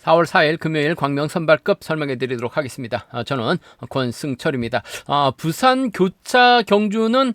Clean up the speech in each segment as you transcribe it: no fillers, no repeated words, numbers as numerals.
4월 4일 금요일 광명 선발급 설명해 드리도록 하겠습니다. 저는 권승철입니다. 부산 교차 경주는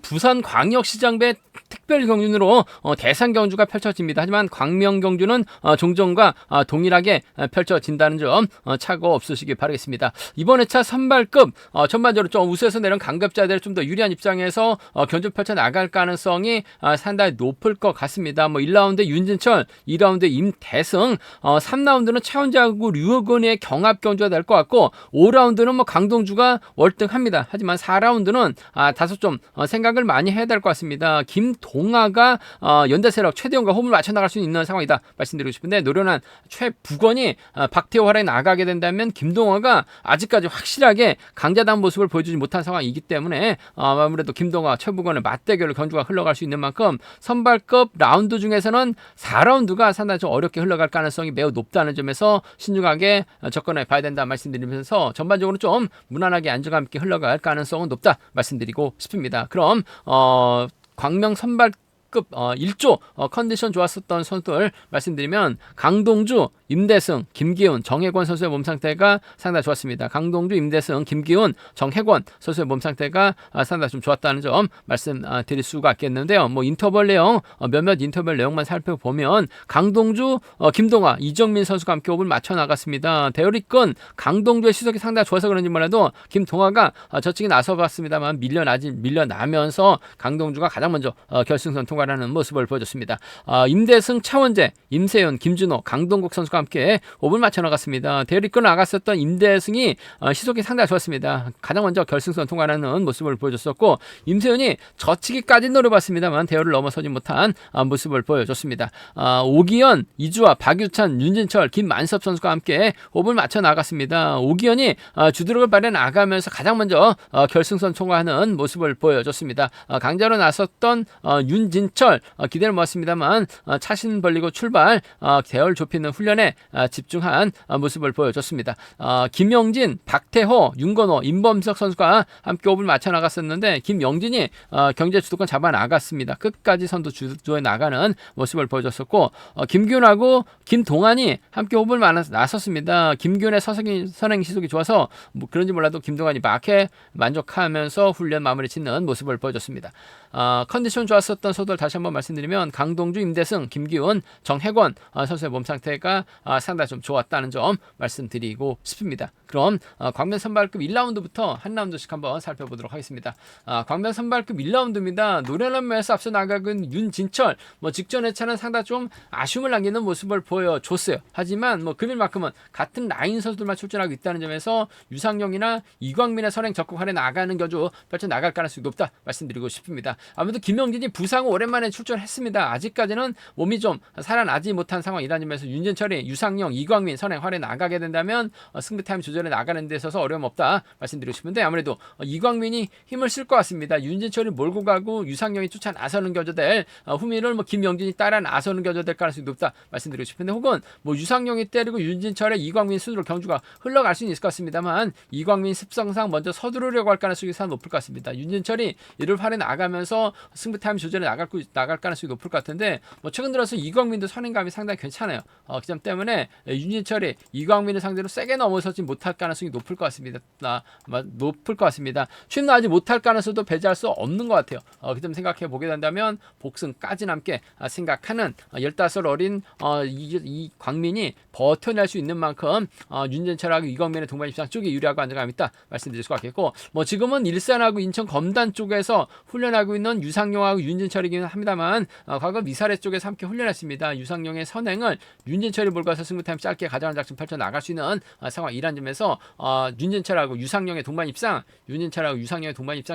부산광역시장 배 특별 경주로 대상 경주가 펼쳐집니다. 하지만 광명 경주는 종전과 동일하게 펼쳐진다는 점 착오 없으시기 바라겠습니다. 이번 회차 선발급 전반적으로 좀 우수해서 내려온 강급자들 좀 더 유리한 입장에서 경주 펼쳐 나갈 가능성이 상당히 높을 것 같습니다. 1라운드 윤진철, 2라운드 임대승, 3라운드는 차원자하고 류어건의 경합 경주가 될 것 같고 5라운드는 강동주가 월등합니다. 하지만 4라운드는 다소 좀 생각을 많이 해야 될 것 같습니다. 김동아가 연대세력 최대원과 호흡을 맞춰 나갈 수 있는 상황이다 말씀드리고 싶은데, 노련한 최북원이 박태호 활약에 나가게 된다면 김동아가 아직까지 확실하게 강자다운 모습을 보여주지 못한 상황이기 때문에 아무래도 김동아, 최북원의 맞대결로 경주가 흘러갈 수 있는 만큼 선발급 라운드 중에서는 4라운드가 상당히 좀 어렵게 흘러갈 가능성이 매우 높다는 점에서 신중하게 접근해 봐야 된다 말씀드리면서, 전반적으로 좀 무난하게 안정감 있게 흘러갈 가능성은 높다 말씀드리고 싶습니다. 그럼 광명 선발급 1조 컨디션 좋았었던 선수들 말씀드리면, 강동주, 임대승, 김기훈, 정혜권 선수의 몸 상태가 상당히 좋았습니다. 강동주, 임대승, 김기훈, 정혜권 선수의 몸 상태가 상당히 좀 좋았다는 점 말씀드릴 수가 있겠는데요. 인터벌 내용, 몇몇 인터벌 내용만 살펴보면 강동주, 김동아, 이정민 선수가 함께 호흡을 맞춰 나갔습니다. 대열이권 강동주의 시속이 상당히 좋아서 그런지 몰라도 김동아가 저측에 나서봤습니다만 밀려나면서 강동주가 가장 먼저 결승선 통과하는 모습을 보여줬습니다. 임대승, 차원재, 임세윤, 김준호, 강동국 선수가 함께 호흡을 맞춰 나갔습니다. 대열이권 나갔었던 임대승이 시속이 상당히 좋았습니다. 가장 먼저 결승선 통과하는 모습을 보여줬었고, 임세윤이 저치기까지 노려봤습니다만 대열을 넘어서지 못한 모습을 보여줬습니다. 오기현, 이주아, 박유찬, 윤진철, 김만섭 선수가 함께 호흡을 맞춰 나갔습니다. 오기현이 주도력을 발휘해 나가면서 가장 먼저 결승선 통과하는 모습을 보여줬습니다. 강자로 나섰던 윤진철 기대를 모았습니다만 차신 벌리고 출발, 대열 좁히는 훈련에 집중한 모습을 보여줬습니다. 김영진, 박태호, 윤건호, 임범석 선수가 함께 호흡을 맞춰 나갔었는데, 김영진이 경제 주도권 잡아 나갔습니다. 끝까지 선두 주도에 나가는 모습을 보여줬었고, 김기훈하고 김동환이 함께 호흡을 나섰습니다. 김기훈의 선행 시속이 좋아서 그런지 몰라도 김동환이 막해 만족하면서 훈련 마무리 짓는 모습을 보여줬습니다. 컨디션 좋았었던 선수들 다시 한번 말씀드리면, 강동주, 임대승, 김기훈, 정혜권 선수의 몸 상태가 상당히 좀 좋았다는 점 말씀드리고 싶습니다. 그럼 광명 선발급 1라운드부터 한 라운드씩 한번 살펴보도록 하겠습니다. 광명 선발급 1라운드입니다. 노련한 면에서 앞서 나가는 윤진철, 직전 회차는 상당히 좀 아쉬움을 남기는 모습을 보여줬어요. 하지만 금일만큼은 같은 라인 선수들만 출전하고 있다는 점에서 유상용이나 이광민의 선행 적극하려 나가는 경주 펼쳐 나갈 가능성이 높다 말씀드리고 싶습니다. 아무래도 김영진이 부상 후 오랜만에 출전했습니다. 아직까지는 몸이 좀 살아나지 못한 상황이라는 점에서 윤진철이 유상용, 이광민 선행 활에 나가게 된다면 승부 타임 조절에 나가는 데 있어서 어려움 없다 말씀드리고 싶은데, 아무래도 이광민이 힘을 쓸 것 같습니다. 윤진철이 몰고 가고 유상용이 쫓아 나서는 겨져될 후미를 김영진이 따라 나서는 겨져될 가능성이 높다 말씀드리고 싶은데, 혹은 유상용이 때리고 윤진철의 이광민 순으로 경주가 흘러갈 수는 있을 것 같습니다만, 이광민 습성상 먼저 서두르려고 할 가능성이 상당히 높을 것 같습니다. 윤진철이 이를 활에 나가면서 승부 타임 조절에 나갈 가능성이 높을 것 같은데, 최근 들어서 이광민도 선행감이 상당히 괜찮아요. 그 점 때문에 윤진철이 이광민을 상대로 세게 넘어서지 못할 가능성이 높을 것 같습니다. 취임나지 못할 가능성도 배제할 수 없는 것 같아요. 그 점 생각해 보게 된다면 복승까지 남게 생각하는 15 어린 이 광민이 버텨낼 수 있는 만큼 윤진철하고 이광민의 동반 입장 쪽이 유리하고 안정감 있다 말씀드릴 수가 있겠고, 지금은 일산하고 인천 검단 쪽에서 훈련하고 있는 유상용하고 윤진철이긴 합니다만, 과거 미사레 쪽에서 함께 훈련했습니다. 유상용의 선행을 윤진철이 몰고서 승부타임 짧게 가져가는 작전 펼쳐 나갈 수 있는 상황이란 점에서 윤진철하고 유상용의 동반 입상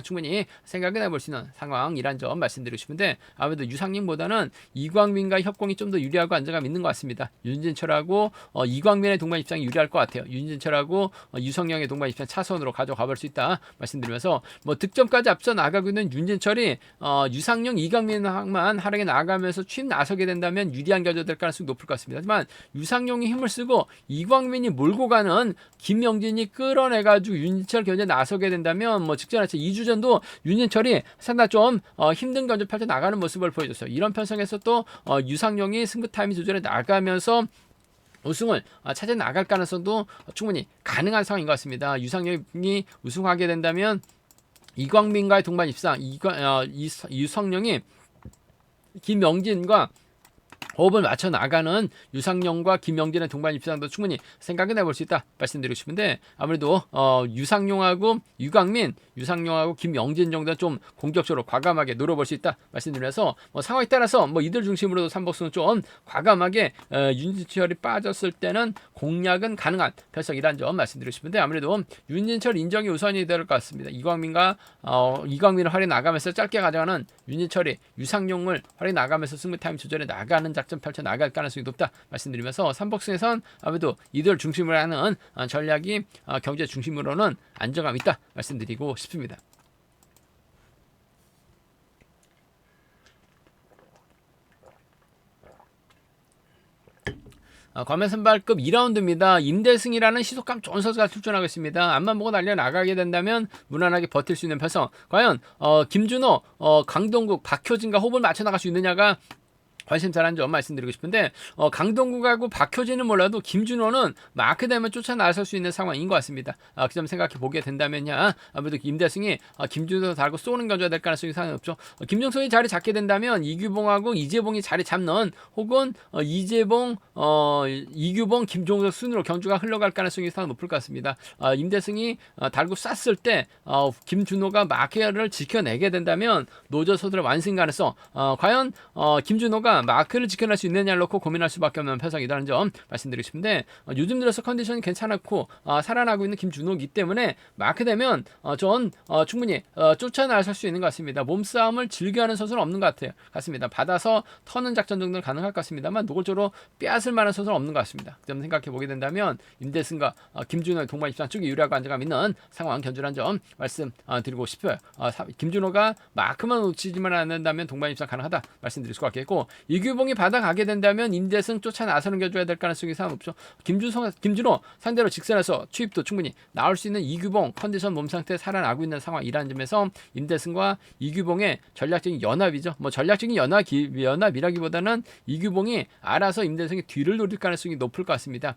충분히 생각을 해볼 수 있는 상황이란 점 말씀드리고 싶은데, 아무래도 유상용보다는 이광민과 협공이 좀 더 유리하고 안정감 있는 것 같습니다. 윤진철하고 이광민의 동반 입장이 유리할 것 같아요. 윤진철하고 유상용의 동반 입장 차선으로 가져가 볼 수 있다 말씀드리면서, 득점까지 앞서 나가고 있는 윤진철이 유상용, 이광민만 활약에 나가면서 취임 나서게 된다면 유리한 겨져 될 가능성이 높을 것 같습니다. 하지만 유상용이 힘을 쓰고 이광민이 몰고 가는 김영진이 끌어내가지고 윤진철 견제에 나서게 된다면, 직전에 2주 전도 윤진철이 상당히 좀 힘든 견제 펼쳐 나가는 모습을 보여줬어요. 이런 편성에서 또 유상용이 승부 타이밍 조절에 나가면서 우승을 찾아 나갈 가능성도 충분히 가능한 상황인 것 같습니다. 유상영이 우승하게 된다면 이광민과의 동반 입상, 유상영이 김영진과 호흡을 맞춰 나가는 유상용과 김영진의 동반 입상도 충분히 생각은 해볼 수 있다 말씀드리고 싶은데, 아무래도 유상용하고 유강민, 유상용하고 김영진 정도는 좀 공격적으로 과감하게 노려볼 수 있다 말씀드리면서, 상황에 따라서 이들 중심으로도 삼복수는 좀 과감하게 윤진철이 빠졌을 때는 공략은 가능한 결석이라는 점 말씀드리고 싶은데, 아무래도 윤진철 인정이 우선이 될 것 같습니다. 이광민을 활에 나가면서 짧게 가져가는 윤진철이 유상용을 활에 나가면서 승부 타임 조절해 나가는 작전 펼쳐 나갈 가능성이 높다 말씀드리면서, 삼복승에선 아무래도 이들 중심으로 하는 전략이 경제 중심으로는 안정감 있다 말씀드리고 싶습니다. 과면 선발급 2라운드입니다. 임대승이라는 시속감 좋은 선수가 출전하고 있습니다. 앞만 보고 달려 나가게 된다면 무난하게 버틸 수 있는 편성. 과연 김준호, 강동국, 박효진과 호흡을 맞춰 나갈 수 있느냐가 관심사라는 점 말씀드리고 싶은데, 강동국하고 박효진은 몰라도 김준호는 마크되면 쫓아 나설 수 있는 상황인 것 같습니다. 그 점 생각해 보게 된다면야 아무래도 임대승이 김준호 달고 쏘는 견제가 될 가능성이 상당히 높죠. 김종석이 자리 잡게 된다면 이규봉하고 이재봉이 자리 잡는, 혹은 이재봉, 이규봉, 김종석 순으로 경주가 흘러갈 가능성이 상당히 높을 것 같습니다. 임대승이 달고 쐈을 때 김준호가 마크를 지켜내게 된다면 노저 소들의 완승 가능성, 과연 김준호가 마크를 지켜낼 수 있느냐를 놓고 고민할 수밖에 없는 편성이라는 점 말씀드리고 싶은데, 요즘 들어서 컨디션이 괜찮고 살아나고 있는 김준호이기 때문에 마크 되면 전 충분히 쫓아나설 수 있는 것 같습니다. 몸싸움을 즐겨하는 선수는 없는 것 같습니다. 받아서 터는 작전 정도는 가능할 것 같습니다만 노골적으로 빼앗을 만한 선수는 없는 것 같습니다. 그 점 생각해 보게 된다면 임대승과 김준호의 동반 입상 쪽이 유리하고 안정감 있는 상황 견주라는 점 말씀드리고 싶어요. 김준호가 마크만 놓치지만 않는다면 동반 입상 가능하다 말씀드릴 수 같겠고, 이규봉이 받아가게 된다면 임대승 쫓아 나서는 겨줘야 될 가능성이 상당 높죠. 김준호 상대로 직선에서 추입도 충분히 나올 수 있는 이규봉 컨디션 몸 상태 살아나고 있는 상황이라는 점에서 임대승과 이규봉의 전략적인 연합이죠. 전략적인 연합이라기보다는 이규봉이 알아서 임대승의 뒤를 노릴 가능성이 높을 것 같습니다.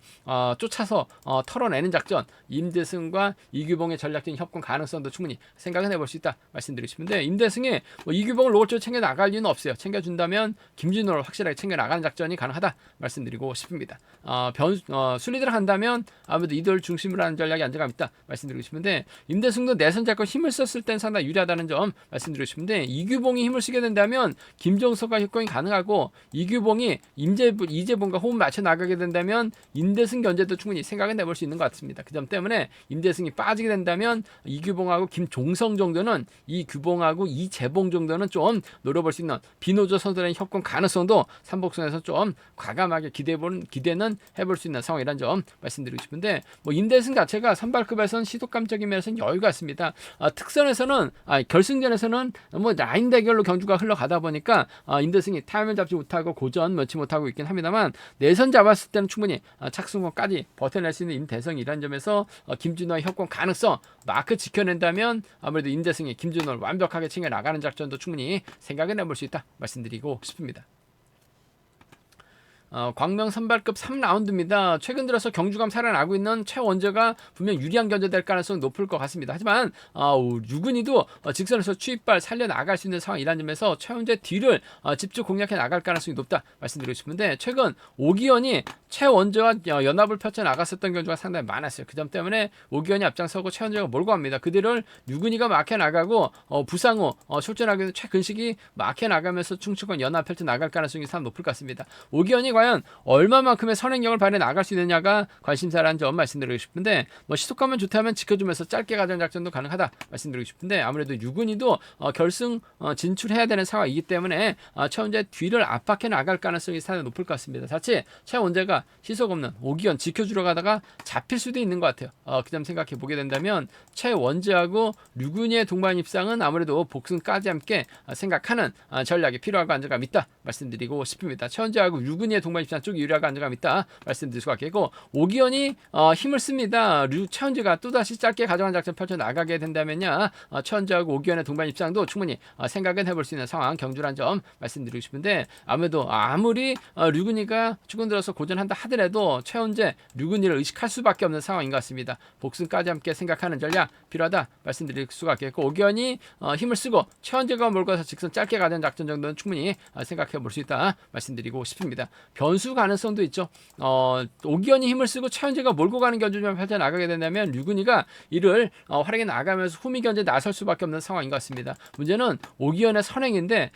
쫓아서 털어내는 작전, 임대승과 이규봉의 전략적인 협공 가능성도 충분히 생각은 해볼 수 있다 말씀드리고 싶은데, 임대승이 이규봉을 노골적으로 챙겨 나갈 이유는 없어요. 챙겨준다면 김준호를 확실하게 챙겨 나가는 작전이 가능하다 말씀드리고 싶습니다. 순위대로 한다면 아무래도 이들 중심으로 하는 전략이 안정감 있다 말씀드리고 싶은데, 임대승도 내선 잡고 힘을 썼을 땐 상당히 유리하다는 점 말씀드리고 싶은데, 이규봉이 힘을 쓰게 된다면 김종석과 협공이 가능하고, 이규봉이 이재봉과 호흡 맞춰 나가게 된다면 임대승 견제도 충분히 생각은 해볼 수 있는 것 같습니다. 그 점 때문에 임대승이 빠지게 된다면 이규봉하고 김종성 정도는, 이규봉하고 이재봉 정도는 좀 노려볼 수 있는 비노조 선수들의 협공 가능성도 삼복선에서 좀 과감하게 기대는 해볼 수 있는 상황이라는 점 말씀드리고 싶은데, 임대승 자체가 선발급에서는 시도감적인 면에서는 여유가 있습니다. 특선에서는 결승전에서는 라인 대결로 경주가 흘러가다 보니까 임대승이 타임을 잡지 못하고 고전 넣지 못하고 있긴 합니다만, 내선 잡았을 때는 충분히 착승권까지 버텨낼 수 있는 임대승이라는 점에서 김준호의 협공 가능성, 마크 지켜낸다면 아무래도 임대승이 김준호를 완벽하게 챙겨 나가는 작전도 충분히 생각해 내볼 수 있다 말씀드리고 싶습니다. 광명 선발급 3라운드입니다. 최근 들어서 경주감 살아나고 있는 최원재가 분명 유리한 견제될 가능성이 높을 것 같습니다. 하지만 유근이도 직선에서 추입발 살려나갈 수 있는 상황이라는 점에서 최원재 뒤를 집중 공략해 나갈 가능성이 높다 말씀드리고 싶은데, 최근 오기현이 최원재와 연합을 펼쳐 나갔었던 경주가 상당히 많았어요. 그 점 때문에 오기현이 앞장서고 최원재가 몰고 갑니다. 그들을 유근이가 막혀 나가고 부상호 출전하게 된 최근식이 막혀 나가면서 충청권 연합 펼쳐 나갈 가능성이 상당히 높을 것 같습니다. 오기현이 과연 얼마만큼의 선행력을 발휘해 나갈 수 있느냐가 관심사라는 점 말씀드리고 싶은데, 시속감은 좋다면 지켜주면서 짧게 가자는 작전도 가능하다 말씀드리고 싶은데, 아무래도 유근이도 결승 진출해야 되는 상황이기 때문에 최원재 뒤를 압박해 나갈 가능성이 상당히 높을 것 같습니다. 자칫 최원재가 시속 없는 오기현 지켜주러 가다가 잡힐 수도 있는 것 같아요. 그 점 생각해 보게 된다면 최원재하고 류근희의 동반 입상은 아무래도 복승까지 함께 생각하는 전략이 필요하고 안정감 있다 말씀드리고 싶습니다. 최원재하고 류근희의 동반 입상 쪽이 유리하고 안정감 있다 말씀드릴 수가 있겠고, 오기현이 힘을 씁니다. 최원재가 또다시 짧게 가져간 작전 펼쳐 나가게 된다면야 최원재하고 오기현의 동반 입상도 충분히 생각은 해볼 수 있는 상황 경주란 점 말씀드리고 싶은데, 아무래도 아무리 류근희가 최근 들어서 고전한다 복승한다 하더라도 최원재, 류근희를 의식할 수밖에 없는 상황인 것 같습니다. 복승까지 함께 생각하는 전략 필요하다 말씀드릴 수가 있겠고, 오기현이 힘을 쓰고 최원재가 몰고 가서 직선 짧게 가는 작전 정도는 충분히 생각해 볼 수 있다 말씀드리고 싶습니다. 변수 가능성도 있죠. 오기현이 힘을 쓰고 최원재가 몰고 가는 견주만 펼쳐 나가게 된다면 류근희가 이를 활용해 나가면서 후미 견제 나설 수밖에 없는 상황인 것 같습니다. 문제는 오기현의 선행인데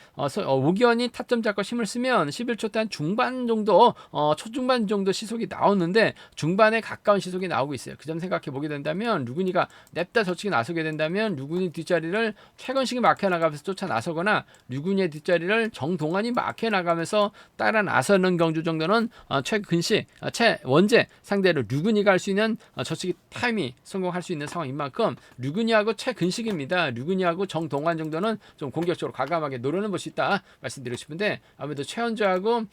오기현이 타점 잡고 힘을 쓰면 11초 대 한 중반 정도 초중반 정도 시속이 나오는데 중반에 가까운 시속이 나오고 있어요. 그 점 생각해 보게 된다면 류근희가 냅다 저측에 나서게 된다면 류근희 뒷자리를 최건식이 막혀 나가면서 쫓아 나서거나 류근희의 뒷자리를 정동환이 막혀 나가면서 따라 나서는 경주 정도는 최근식, 최원재 상대로 류근희가 할 수 있는 저측이 타임이 성공할 수 있는 상황인 만큼 류근희하고 최근식입니다. 류근희하고 정동환 정도는 좀 공격적으로 과감하게 노려는 볼 수 있다 말씀드리고 싶은데, 아무래도 최원재하고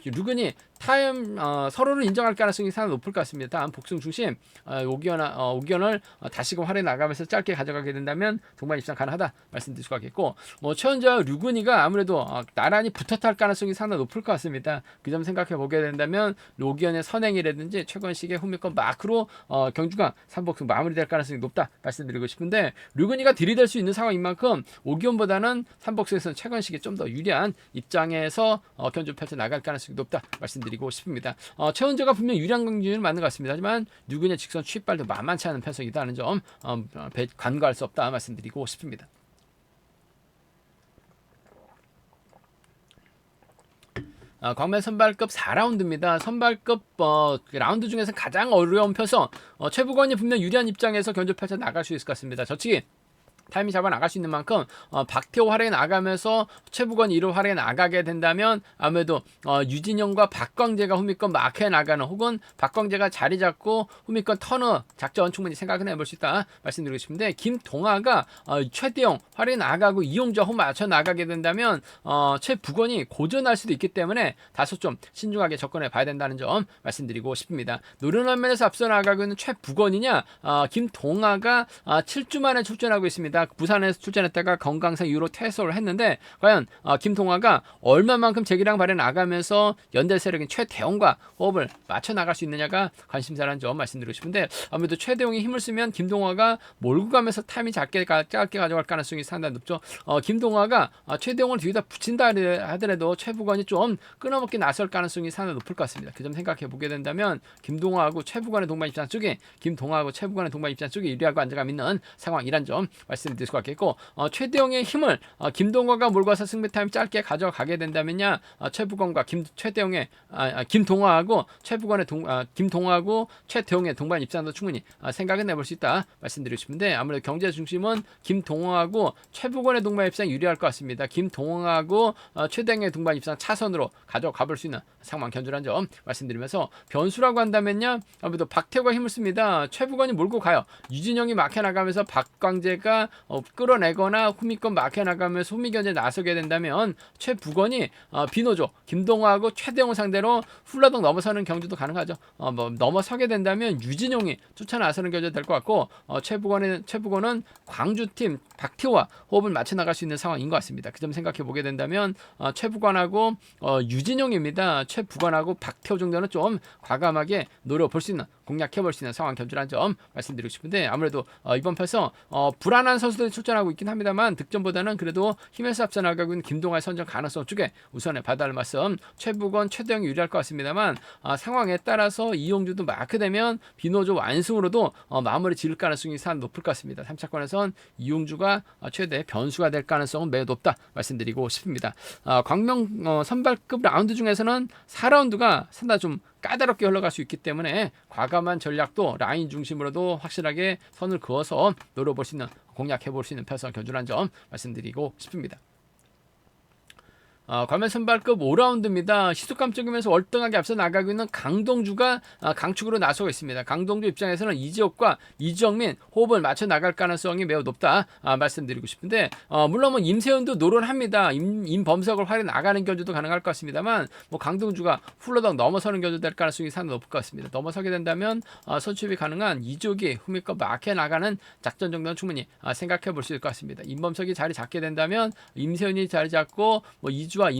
류근희 타임 서로를 인정할 가능성이 상당히 높을 것 같습니다. 다음 복승 중심 오기현을 다시금 활에 나가면서 짧게 가져가게 된다면 동반 입상 가능하다 말씀드릴 수가 있겠고, 최원재와 류근희가 아무래도 나란히 붙었다 할 가능성이 상당히 높을 것 같습니다. 그 점 생각해 보게 된다면 오기현의 선행이라든지 최건식의 후미권 마크로 경주가 3복승 마무리될 가능성이 높다 말씀드리고 싶은데, 류근희가 들이댈 수 있는 상황인 만큼 오기현보다는 3복승에서는 최건식이 좀 더 유리한 입장에서 견주 펼쳐 나갈 가능성이 높다 말씀드리고 싶습니다. 최원재가 분명 유리한 경주는 맞는 것 같습니다. 하지만 류근희의 직선 취입발도 만만치 않은 편성이다는 점 간과할 수 없다 말씀드리고 싶습니다. 광면 선발급 4라운드입니다. 선발급 라운드 중에서 가장 어려운 편성, 최부건이 분명 유리한 입장에서 견주 펼쳐 나갈 수 있을 것 같습니다. 저치기 타이밍 잡아 나갈 수 있는 만큼 박태호 활약에 나가면서 최부건 1호 활약에 나가게 된다면 아무래도 유진영과 박광재가 후미권 마크에 나가는, 혹은 박광재가 자리 잡고 후미권 터너 작전 충분히 생각은 해볼 수 있다 말씀드리고 싶은데, 김동아가 최대영 활약에 나가고 이용주와 호 맞춰 나가게 된다면 최부건이 고전할 수도 있기 때문에 다소 좀 신중하게 접근해 봐야 된다는 점 말씀드리고 싶습니다. 노련한 면에서 앞서 나가고 있는 최부건이냐, 김동아가 7주 만에 출전하고 있습니다. 부산에서 출전했다가 건강상 이후로 퇴소를 했는데, 과연 김동아가 얼마만큼 재기량 발휘 나가면서 연대 세력인 최대용과 호흡을 맞춰 나갈 수 있느냐가 관심사라는 점 말씀드리고 싶은데, 아무래도 최대용이 힘을 쓰면 김동아가 몰고 가면서 타이밍 짧게 가져갈 가능성이 상당히 높죠. 김동아가 최대용을 뒤에다 붙인다 하더라도 최부건이 좀 끊어먹기 나설 가능성이 상당히 높을 것 같습니다. 그 점 생각해 보게 된다면 김동아하고 최부건의 동반 입장 쪽에 김동아하고 최부건의 동반 입장 쪽에 유리하고 안정감 있는 상황이란 점 말씀드릴 수 있겠고, 최대영의 힘을 김동화가 몰고 와서 승부 타임 짧게 가져가게 된다면야 최부건과 김동화하고 최부건의 김동화하고 최대영의 동반 입장도 충분히 생각은 해볼 수 있다 말씀드리고 싶은데, 아무래도 경제 중심은 김동화하고 최부건의 동반 입장 유리할 것 같습니다. 김동화하고 최대영의 동반 입장 차선으로 가져가 볼 수 있는 상황 견주란 점 말씀드리면서, 변수라고 한다면요 아무래도 박태호가 힘을 씁니다. 최부건이 몰고 가요. 유진영이 막혀 나가면서 박광재가 끌어내거나 후미권 막혀 나가면서 후미 견제 나서게 된다면 최부건이 비노조 김동화하고 최대용 상대로 훌라덩 넘어서는 경주도 가능하죠. 넘어서게 된다면 유진용이 쫓아 나서는 경주 될 것 같고, 최부건은 광주팀 박태호와 호흡을 맞춰 나갈 수 있는 상황인 것 같습니다. 그 점 생각해 보게 된다면 최부건하고 유진용입니다. 최부건하고 박태호 정도는 좀 과감하게 노려볼 수 있는, 공략해 볼 수 있는 상황 견주라는 점 말씀드리고 싶은데, 아무래도 이번 편에서 불안한 선수들이 출전하고 있긴 합니다만 득점보다는 그래도 힘에서 앞서 나가고 있는 김동아의 선정 가능성 쪽에 우선에 봐달라는 말씀. 최부건, 최대영이 유리할 것 같습니다만 상황에 따라서 이용주도 마크되면 비노조 완승으로도 마무리 지을 가능성이 상당히 높을 것 같습니다. 3차권에선 이용주가 최대 변수가 될 가능성은 매우 높다 말씀드리고 싶습니다. 광명 선발급 라운드 중에서는 4라운드가 상당히 좀 까다롭게 흘러갈 수 있기 때문에 과감한 전략도 라인 중심으로도 확실하게 선을 그어서 노려볼 수 있는, 공략해볼 수 있는 편성 견주란 점 말씀드리고 싶습니다. 과면 선발급 5라운드입니다. 시속감 찍으면서 월등하게 앞서 나가고 있는 강동주가 강축으로 나서고 있습니다. 강동주 입장에서는 이지옥과 이정민 호흡을 맞춰 나갈 가능성이 매우 높다 말씀드리고 싶은데, 물론 임세훈도 노련합니다. 임범석을 활용 나가는 견주도 가능할 것 같습니다만, 강동주가 훌러덩 넘어서는 견주 될 가능성이 상당히 높을 것 같습니다. 넘어서게 된다면 선취입이 가능한 이족이 후미권 막혀 나가는 작전 정도는 충분히 생각해 볼 수 있을 것 같습니다. 임범석이 자리 잡게 된다면 임세훈이 자리 잡고 이주 김현수와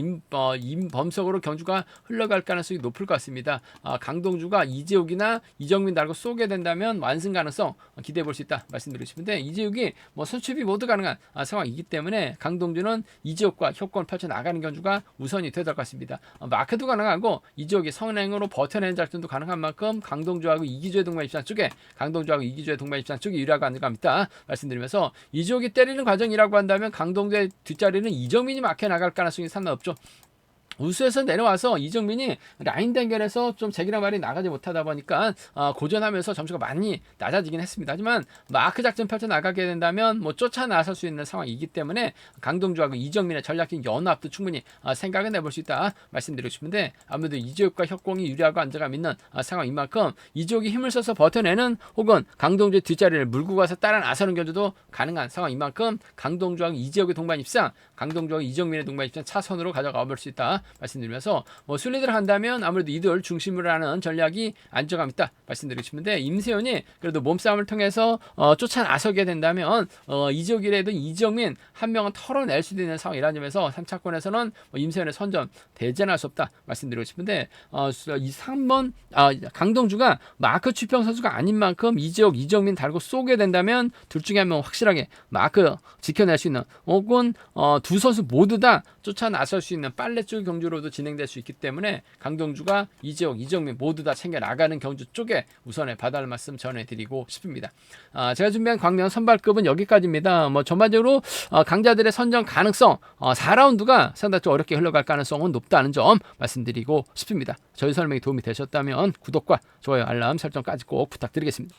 임범석으로 경주가 흘러갈 가능성이 높을 것 같습니다. 강동주가 이재욱이나 이정민 달고 쏘게 된다면 완승 가능성 기대해 볼 수 있다 말씀드리고 싶은데, 이재욱이 뭐 선취비 모두 가능한 상황이기 때문에 강동주는 이재욱과 협권을 펼쳐 나가는 경주가 우선이 되될 것 같습니다. 마크도 가능하고 이재욱이 성행으로 버텨내는 작전도 가능한 만큼 강동주하고 이기주의 동반 입장 쪽에 유리하고 안정감있다 말씀드리면서, 이재욱이 때리는 과정이라고 한다면 강동주의 뒷자리는 이정민이 막혀 나갈 가능성이 상당히 높죠. 우수에서 내려와서 이정민이 라인 단결에서 좀 제기랑 말이 나가지 못하다 보니까 고전하면서 점수가 많이 낮아지긴 했습니다. 하지만 마크 작전 펼쳐 나가게 된다면 뭐 쫓아 나설 수 있는 상황이기 때문에 강동주하고 이정민의 전략적인 연합도 충분히 생각은 해볼 수 있다 말씀드리고 싶은데, 아무래도 이재욱과 협공이 유리하고 안정감 있는 상황인 만큼 이재욱이 힘을 써서 버텨내는, 혹은 강동주의 뒷자리를 물고 가서 따라 나서는 경주도 가능한 상황인 만큼 강동주하고 이재욱의 동반 입상, 강동주하고 이정민의 동반 입상 차선으로 가져가 볼 수 있다 말씀드리면서, 뭐 순리대로 한다면 아무래도 이들 중심으로 하는 전략이 안정감 있다 말씀드리고 싶은데, 임세현이 그래도 몸싸움을 통해서 쫓아 나서게 된다면 이재욱이라도 이정민 한 명은 털어낼 수도 있는 상황이라는 점에서 3차권에서는 임세현의 선점 대전할 수 없다 말씀드리고 싶은데, 이 3번 강동주가 마크 추평 선수가 아닌 만큼 이재욱, 이정민 달고 쏘게 된다면 둘 중에 한 명 확실하게 마크 지켜낼 수 있는, 혹은 두 선수 모두 다 쫓아 나설 수 있는 빨래 쪽 경주로도 진행될 수 있기 때문에 강동주가 이재욱, 이정민 모두 다 챙겨 나가는 경주 쪽에 우선에 봐달 말씀 전해드리고 싶습니다. 제가 준비한 광명 선발급은 여기까지입니다. 뭐 전반적으로 강자들의 선정 가능성 4라운드가 상당히 좀 어렵게 흘러갈 가능성은 높다는 점 말씀드리고 싶습니다. 저희 설명이 도움이 되셨다면 구독과 좋아요, 알람 설정까지 꼭 부탁드리겠습니다.